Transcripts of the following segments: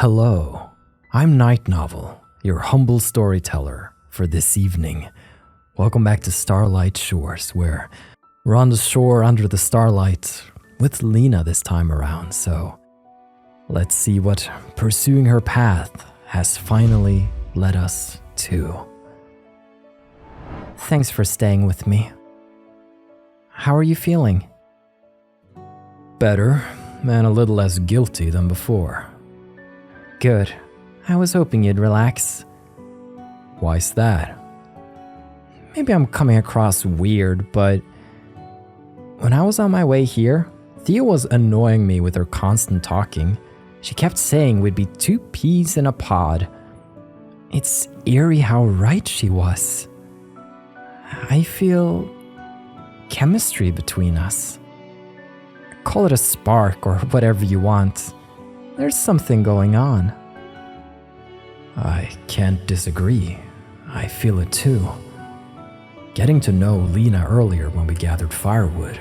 Hello, I'm Night Novel, your humble storyteller for this evening. Welcome back to Starlight Shores, where we're on the shore under the starlight with Lena this time around, so let's see what pursuing her path has finally led us to. Thanks for staying with me. How are you feeling? Better, and a little less guilty than before. Good. I was hoping you'd relax. Why's that? Maybe I'm coming across weird, but when I was on my way here, Thea was annoying me with her constant talking. She kept saying we'd be two peas in a pod. It's eerie how right she was. I feel chemistry between us. Call it a spark or whatever you want. There's something going on. I can't disagree. I feel it too. Getting to know Lena earlier when we gathered firewood,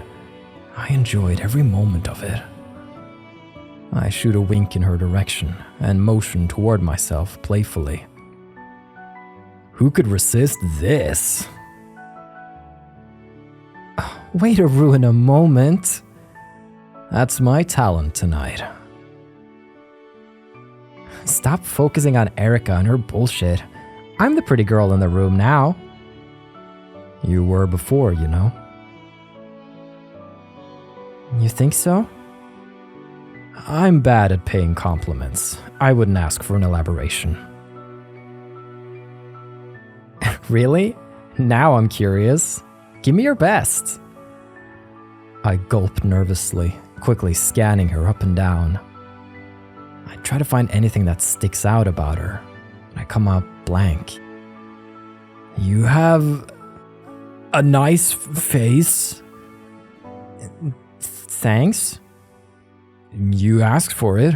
I enjoyed every moment of it. I shoot a wink in her direction and motion toward myself playfully. Who could resist this? Way to ruin a moment. That's my talent tonight. Stop focusing on Erica and her bullshit. I'm the pretty girl in the room now. You were before, you know. You think so? I'm bad at paying compliments. I wouldn't ask for an elaboration. Really? Now I'm curious. Give me your best. I gulp nervously, quickly scanning her up and down. I try to find anything that sticks out about her, and I come up blank. You have a nice face. Thanks. You asked for it.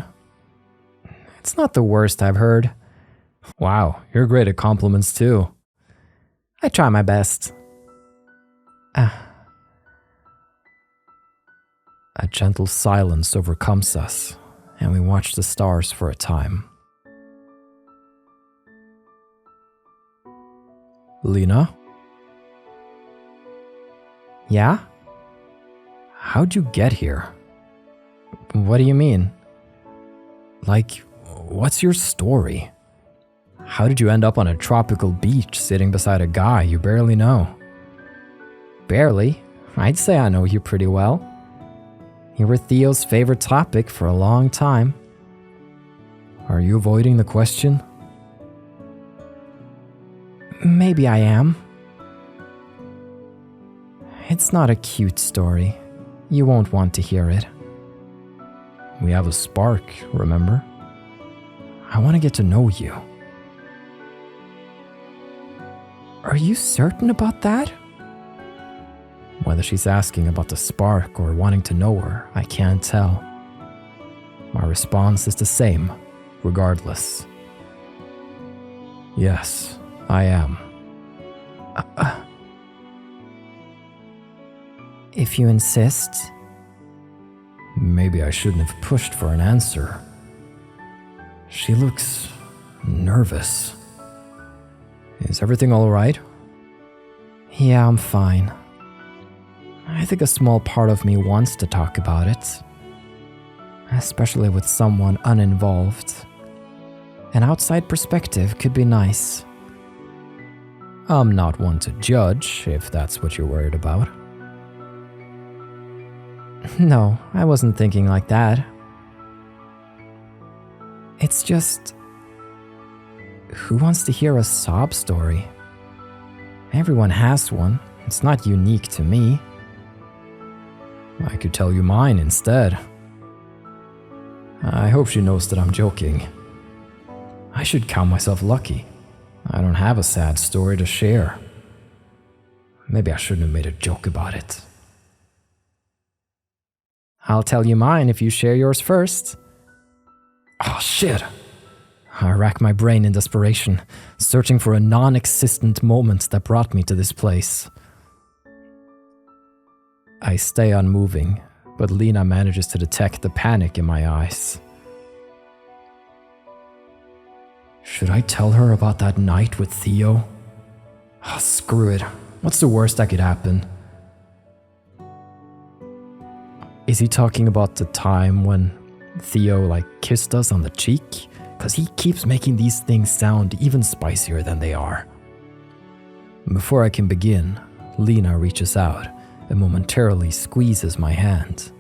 It's not the worst I've heard. Wow, you're great at compliments too. I try my best. A gentle silence overcomes us, and we watch the stars for a time. Lena? Yeah? How'd you get here? What do you mean? Like, what's your story? How did you end up on a tropical beach sitting beside a guy you barely know? Barely? I'd say I know you pretty well. You were Theo's favorite topic for a long time. Are you avoiding the question? Maybe I am. It's not a cute story. You won't want to hear it. We have a spark, remember? I want to get to know you. Are you certain about that? Whether she's asking about the spark or wanting to know her, I can't tell. My response is the same, regardless. Yes, I am. If you insist. Maybe I shouldn't have pushed for an answer. She looks nervous. Is everything all right? Yeah, I'm fine. I think a small part of me wants to talk about it, especially with someone uninvolved. An outside perspective could be nice. I'm not one to judge, if that's what you're worried about. No, I wasn't thinking like that. It's just, who wants to hear a sob story? Everyone has one. It's not unique to me. I could tell you mine instead. I hope she knows that I'm joking. I should count myself lucky. I don't have a sad story to share. Maybe I shouldn't have made a joke about it. I'll tell you mine if you share yours first. Oh, shit. I rack my brain in desperation, searching for a non-existent moment that brought me to this place. I stay unmoving, but Lena manages to detect the panic in my eyes. Should I tell her about that night with Theo? Oh, screw it. What's the worst that could happen? Is he talking about the time when Theo, kissed us on the cheek? Because he keeps making these things sound even spicier than they are. Before I can begin, Lena reaches out and momentarily squeezes my hand.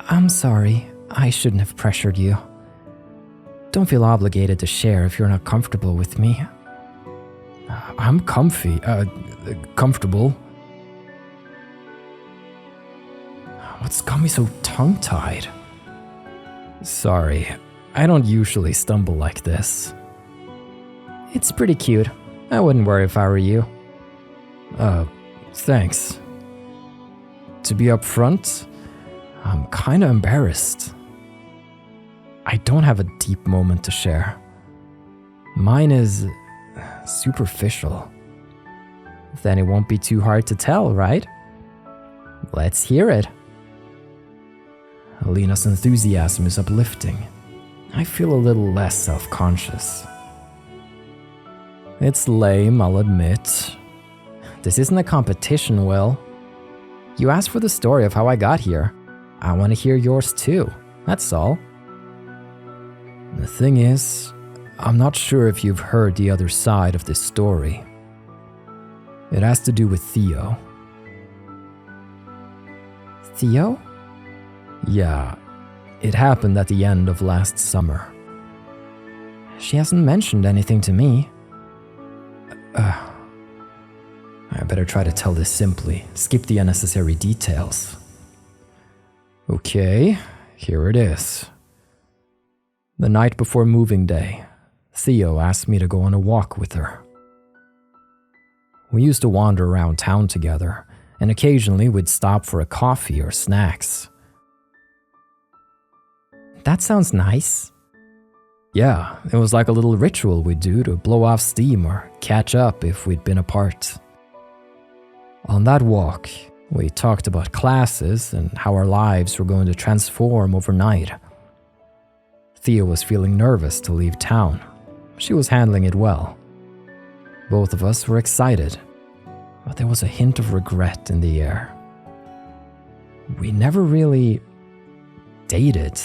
I'm sorry, I shouldn't have pressured you. Don't feel obligated to share if you're not comfortable with me. I'm comfortable. What's got me so tongue-tied? Sorry, I don't usually stumble like this. It's pretty cute. I wouldn't worry if I were you. Thanks. To be upfront, I'm kinda embarrassed. I don't have a deep moment to share. Mine is superficial. Then it won't be too hard to tell, right? Let's hear it. Lena's enthusiasm is uplifting. I feel a little less self-conscious. It's lame, I'll admit. This isn't a competition, Will. You asked for the story of how I got here. I want to hear yours too, that's all. The thing is, I'm not sure if you've heard the other side of this story. It has to do with Theo. Theo? Yeah, it happened at the end of last summer. She hasn't mentioned anything to me. I better try to tell this simply, skip the unnecessary details. Okay, here it is. The night before moving day, Theo asked me to go on a walk with her. We used to wander around town together, and occasionally we'd stop for a coffee or snacks. That sounds nice. Yeah, it was like a little ritual we'd do to blow off steam or catch up if we'd been apart. On that walk, we talked about classes and how our lives were going to transform overnight. Thea was feeling nervous to leave town. She was handling it well. Both of us were excited, but there was a hint of regret in the air. We never really dated.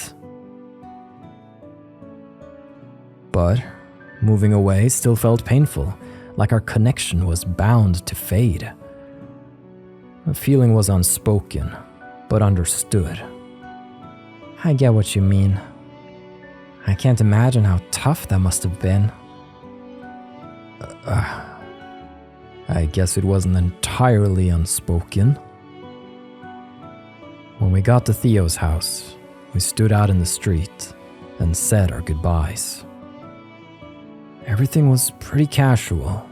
But moving away still felt painful, like our connection was bound to fade. The feeling was unspoken, but understood. I get what you mean. I can't imagine how tough that must have been. I guess it wasn't entirely unspoken. When we got to Theo's house, we stood out in the street and said our goodbyes. Everything was pretty casual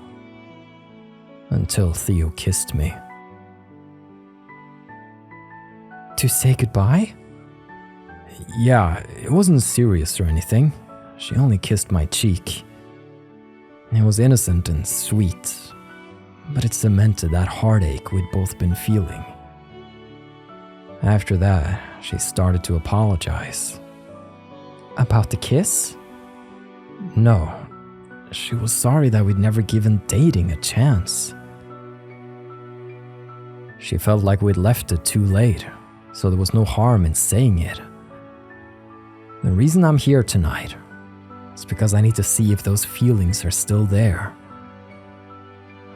until Theo kissed me. To say goodbye? Yeah, it wasn't serious or anything. She only kissed my cheek. It was innocent and sweet, but it cemented that heartache we'd both been feeling. After that, she started to apologize. About the kiss? No. She was sorry that we'd never given dating a chance. She felt like we'd left it too late, so there was no harm in saying it. The reason I'm here tonight is because I need to see if those feelings are still there.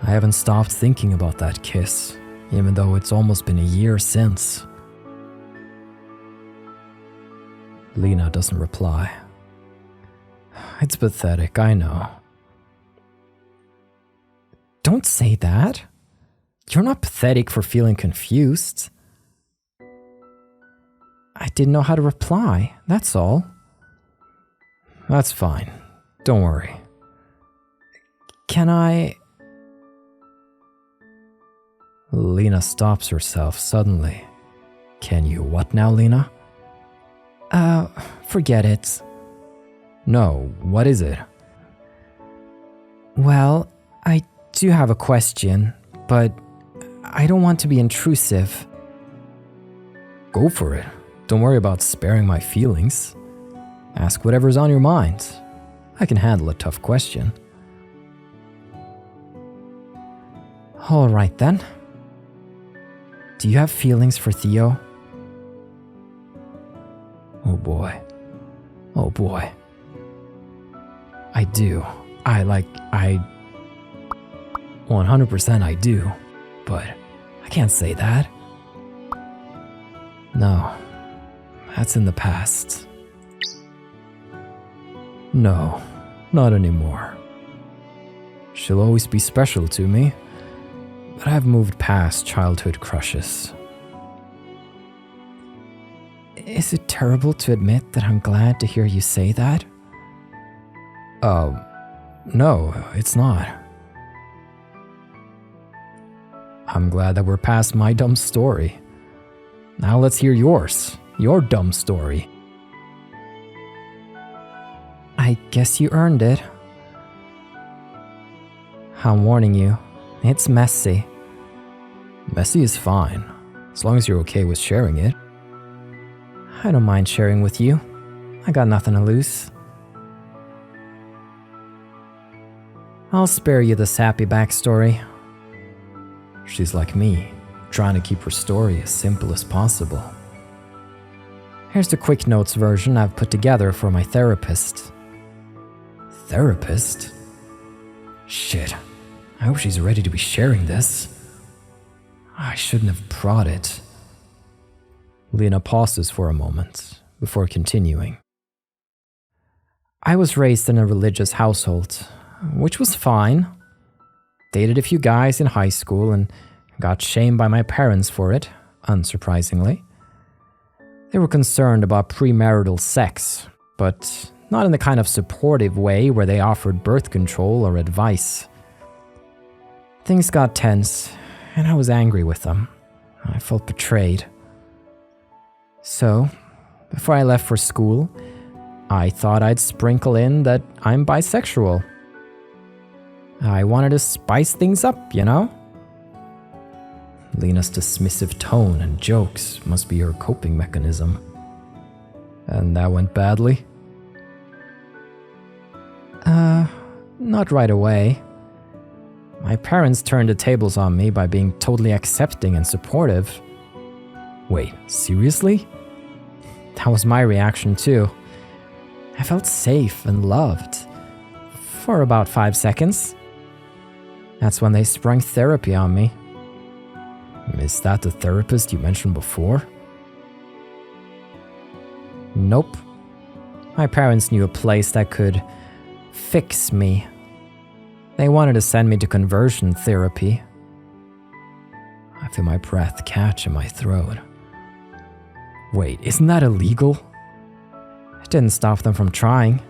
I haven't stopped thinking about that kiss, even though it's almost been a year since. Lena doesn't reply. It's pathetic, I know. Don't say that. You're not pathetic for feeling confused. I didn't know how to reply, that's all. That's fine. Don't worry. Can I... Lena stops herself suddenly. Can you what now, Lena? Forget it. No, what is it? Well, I do have a question, but I don't want to be intrusive. Go for it. Don't worry about sparing my feelings. Ask whatever's on your mind. I can handle a tough question. All right then. Do you have feelings for Theo? Oh boy. Oh boy. I do. 100% I do. But I can't say that. No. That's in the past. No, not anymore. She'll always be special to me, but I've moved past childhood crushes. Is it terrible to admit that I'm glad to hear you say that? No, it's not. I'm glad that we're past my dumb story. Now let's hear yours, your dumb story. I guess you earned it. I'm warning you, it's messy. Messy is fine, as long as you're okay with sharing it. I don't mind sharing with you. I got nothing to lose. I'll spare you the sappy backstory. She's like me, trying to keep her story as simple as possible. Here's the quick notes version I've put together for my therapist. Therapist? Shit, I hope she's ready to be sharing this. I shouldn't have brought it. Lena pauses for a moment before continuing. I was raised in a religious household, which was fine. Dated a few guys in high school and got shamed by my parents for it, unsurprisingly. They were concerned about premarital sex, but not in the kind of supportive way where they offered birth control or advice. Things got tense, and I was angry with them. I felt betrayed. So, before I left for school, I thought I'd sprinkle in that I'm bisexual. I wanted to spice things up, you know? Lena's dismissive tone and jokes must be her coping mechanism. And that went badly? Not right away. My parents turned the tables on me by being totally accepting and supportive. Wait, seriously? That was my reaction too. I felt safe and loved. For about 5 seconds. That's when they sprung therapy on me. Is that the therapist you mentioned before? Nope. My parents knew a place that could fix me. They wanted to send me to conversion therapy. I feel my breath catch in my throat. Wait, isn't that illegal? It didn't stop them from trying.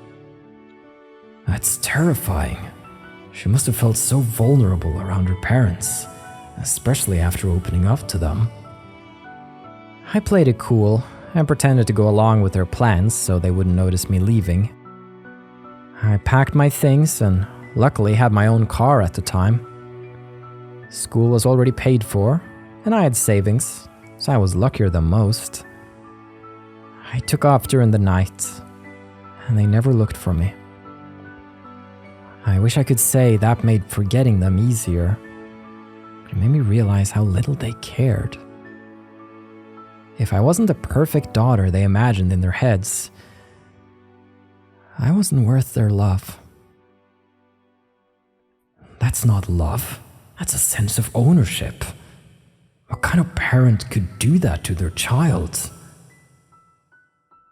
That's terrifying. She must have felt so vulnerable around her parents, especially after opening up to them. I played it cool and pretended to go along with their plans so they wouldn't notice me leaving. I packed my things and luckily had my own car at the time. School was already paid for, and I had savings, so I was luckier than most. I took off during the night, and they never looked for me. I wish I could say that made forgetting them easier, but it made me realize how little they cared. If I wasn't the perfect daughter they imagined in their heads, I wasn't worth their love. That's not love. That's a sense of ownership. What kind of parent could do that to their child?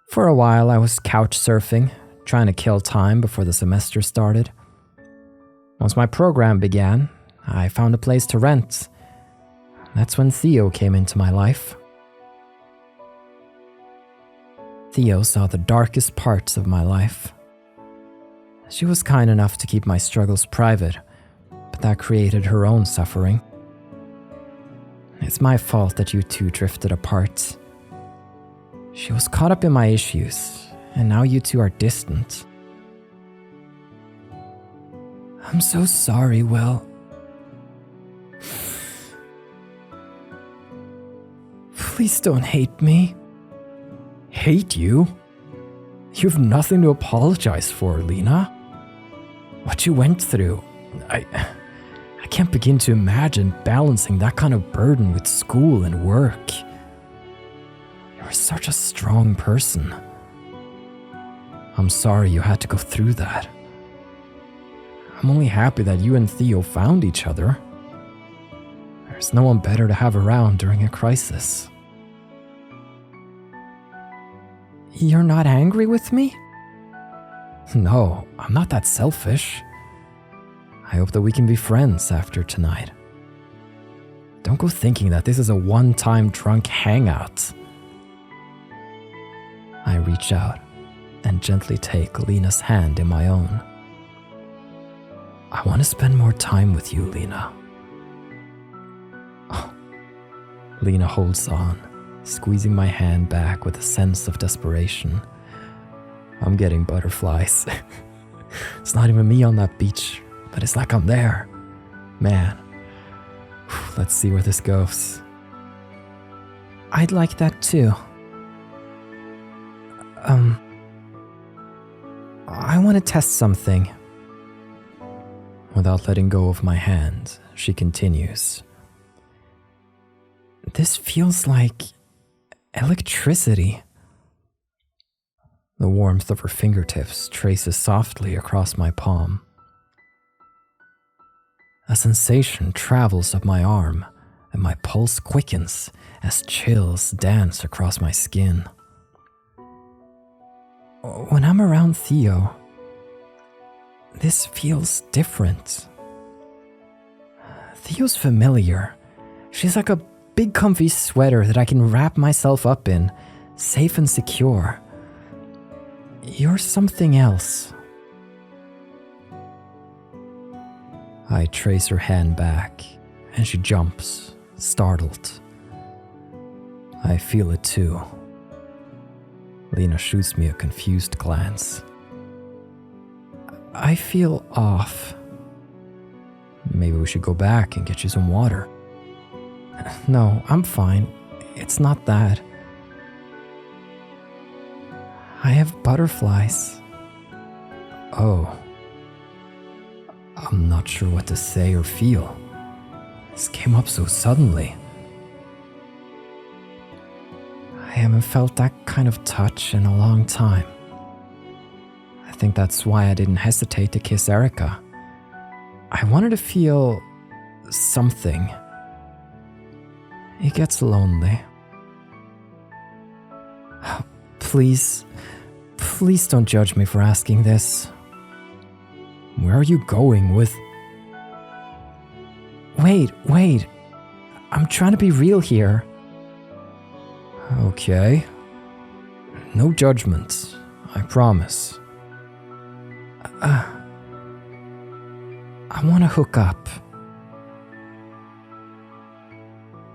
For a while, I was couch surfing, trying to kill time before the semester started. Once my program began, I found a place to rent. That's when Theo came into my life. Theo saw the darkest parts of my life. She was kind enough to keep my struggles private, but that created her own suffering. It's my fault that you two drifted apart. She was caught up in my issues, and now you two are distant. I'm so sorry, Will. Please don't hate me. Hate you? You have nothing to apologize for, Lena. What you went through. I can't begin to imagine balancing that kind of burden with school and work. You're such a strong person. I'm sorry you had to go through that. I'm only happy that you and Theo found each other. There's no one better to have around during a crisis. You're not angry with me? No, I'm not that selfish. I hope that we can be friends after tonight. Don't go thinking that this is a one-time drunk hangout. I reach out and gently take Lena's hand in my own. I want to spend more time with you, Lena. Oh. Lena holds on, squeezing my hand back with a sense of desperation. I'm getting butterflies. It's not even me on that beach, but it's like I'm there. Man, let's see where this goes. I'd like that too. I want to test something. Without letting go of my hand, she continues. This feels like electricity. The warmth of her fingertips traces softly across my palm. A sensation travels up my arm, and my pulse quickens as chills dance across my skin. When I'm around Theo, this feels different. Theo's familiar. She's like a big comfy sweater that I can wrap myself up in, safe and secure. You're something else. I trace her hand back, and she jumps, startled. I feel it too. Lena shoots me a confused glance. I feel off. Maybe we should go back and get you some water. No, I'm fine. It's not that. I have butterflies. Oh. I'm not sure what to say or feel. This came up so suddenly. I haven't felt that kind of touch in a long time. I think that's why I didn't hesitate to kiss Erica. I wanted to feel something. It gets lonely. Please don't judge me for asking this. Where are you going with... Wait. I'm trying to be real here. Okay. No judgments, I promise. I want to hook up.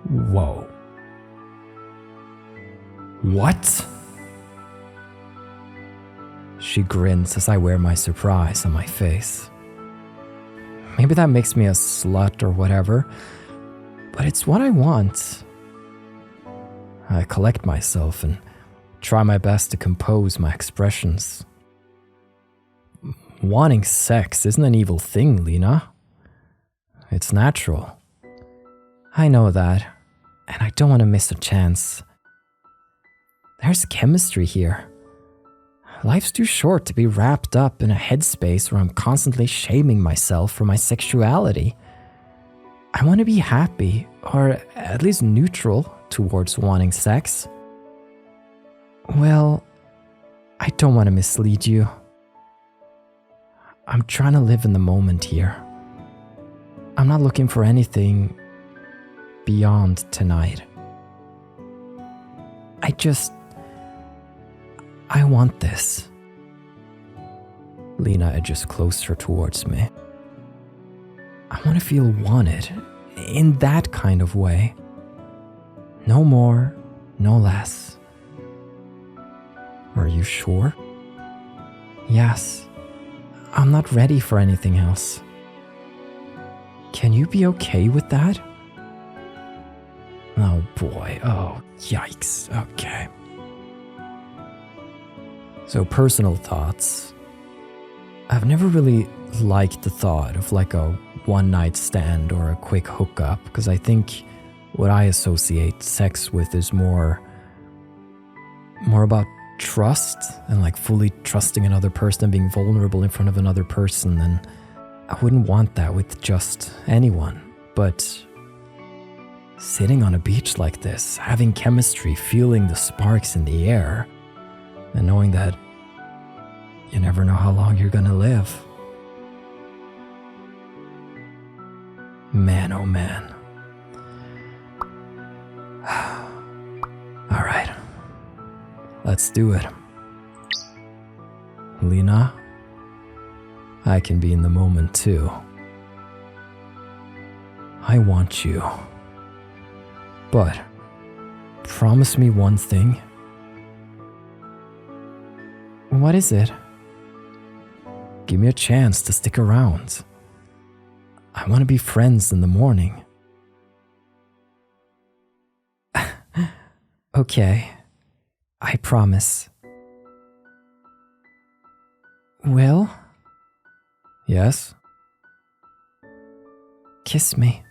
Whoa. What? She grins as I wear my surprise on my face. Maybe that makes me a slut or whatever, but it's what I want. I collect myself and try my best to compose my expressions. Wanting sex isn't an evil thing, Lena. It's natural. I know that, and I don't want to miss a chance. There's chemistry here. Life's too short to be wrapped up in a headspace where I'm constantly shaming myself for my sexuality. I want to be happy, or at least neutral, towards wanting sex. Well, I don't want to mislead you. I'm trying to live in the moment here. I'm not looking for anything beyond tonight. I want this. Lena edges closer towards me. I want to feel wanted in that kind of way. No more, no less. Are you sure? Yes. I'm not ready for anything else. Can you be okay with that? Oh boy, oh yikes, okay. So personal thoughts. I've never really liked the thought of like a one-night stand or a quick hookup, because I think what I associate sex with is more about trust and like fully trusting another person and being vulnerable in front of another person, and I wouldn't want that with just anyone. But sitting on a beach like this, having chemistry, feeling the sparks in the air, and knowing that you never know how long you're gonna live. Man, oh man. All right, let's do it. Lena, I can be in the moment too. I want you. But promise me one thing. What is it? Give me a chance to stick around. I want to be friends in the morning. Okay, I promise. Will? Yes? Kiss me.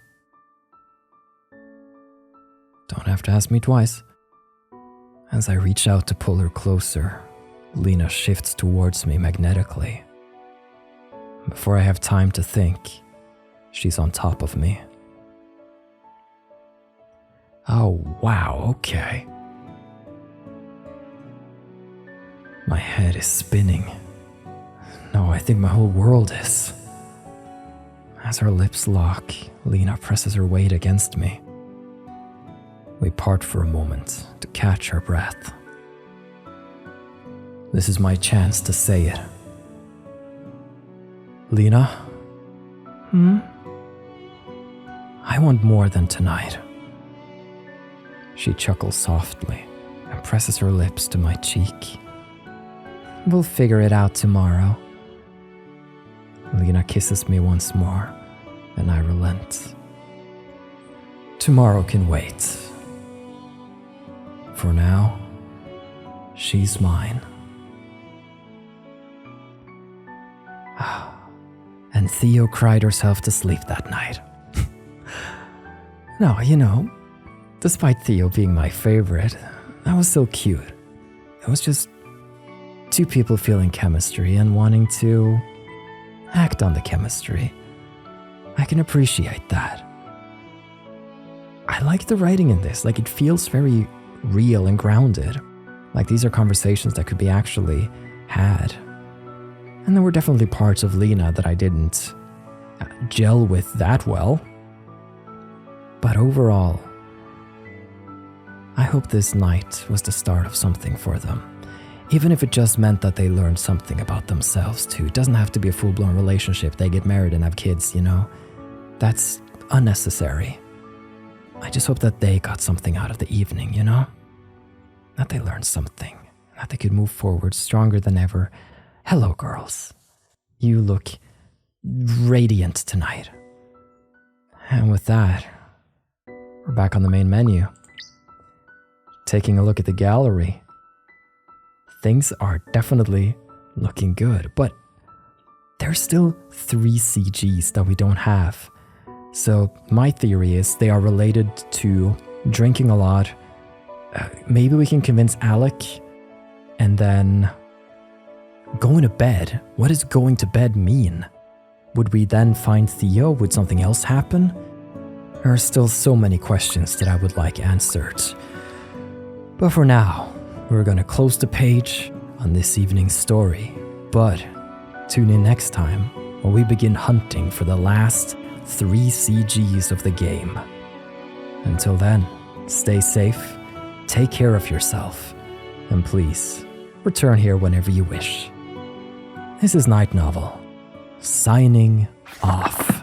Don't have to ask me twice. As I reach out to pull her closer, Lena shifts towards me magnetically. Before I have time to think, she's on top of me. Oh, wow, okay. My head is spinning. No, I think my whole world is. As our lips lock, Lena presses her weight against me. We part for a moment to catch our breath. This is my chance to say it. Lena? I want more than tonight. She chuckles softly and presses her lips to my cheek. We'll figure it out tomorrow. Lena kisses me once more, and I relent. Tomorrow can wait. For now, she's mine. And Theo cried herself to sleep that night. No, you know, despite Theo being my favorite, that was still cute. It was just two people feeling chemistry and wanting to act on the chemistry. I can appreciate that. I like the writing in this. Like, it feels very real and grounded. Like, these are conversations that could be actually had. And there were definitely parts of Lena that I didn't gel with that well. But overall, I hope this night was the start of something for them. Even if it just meant that they learned something about themselves too. It doesn't have to be a full-blown relationship. They get married and have kids, you know? That's unnecessary. I just hope that they got something out of the evening, you know? That they learned something. That they could move forward stronger than ever. Hello, girls. You look radiant tonight. And with that, we're back on the main menu. Taking a look at the gallery. Things are definitely looking good, but there's still 3 CGs that we don't have. So my theory is they are related to drinking a lot. Maybe we can convince Alec, and then going to bed. What does going to bed mean? Would we then find Theo? Would something else happen? There are still so many questions that I would like answered. But for now, we're going to close the page on this evening's story. But tune in next time when we begin hunting for the last 3 CGs of the game. Until then, stay safe, take care of yourself, and please return here whenever you wish. This is Night Novel, signing off.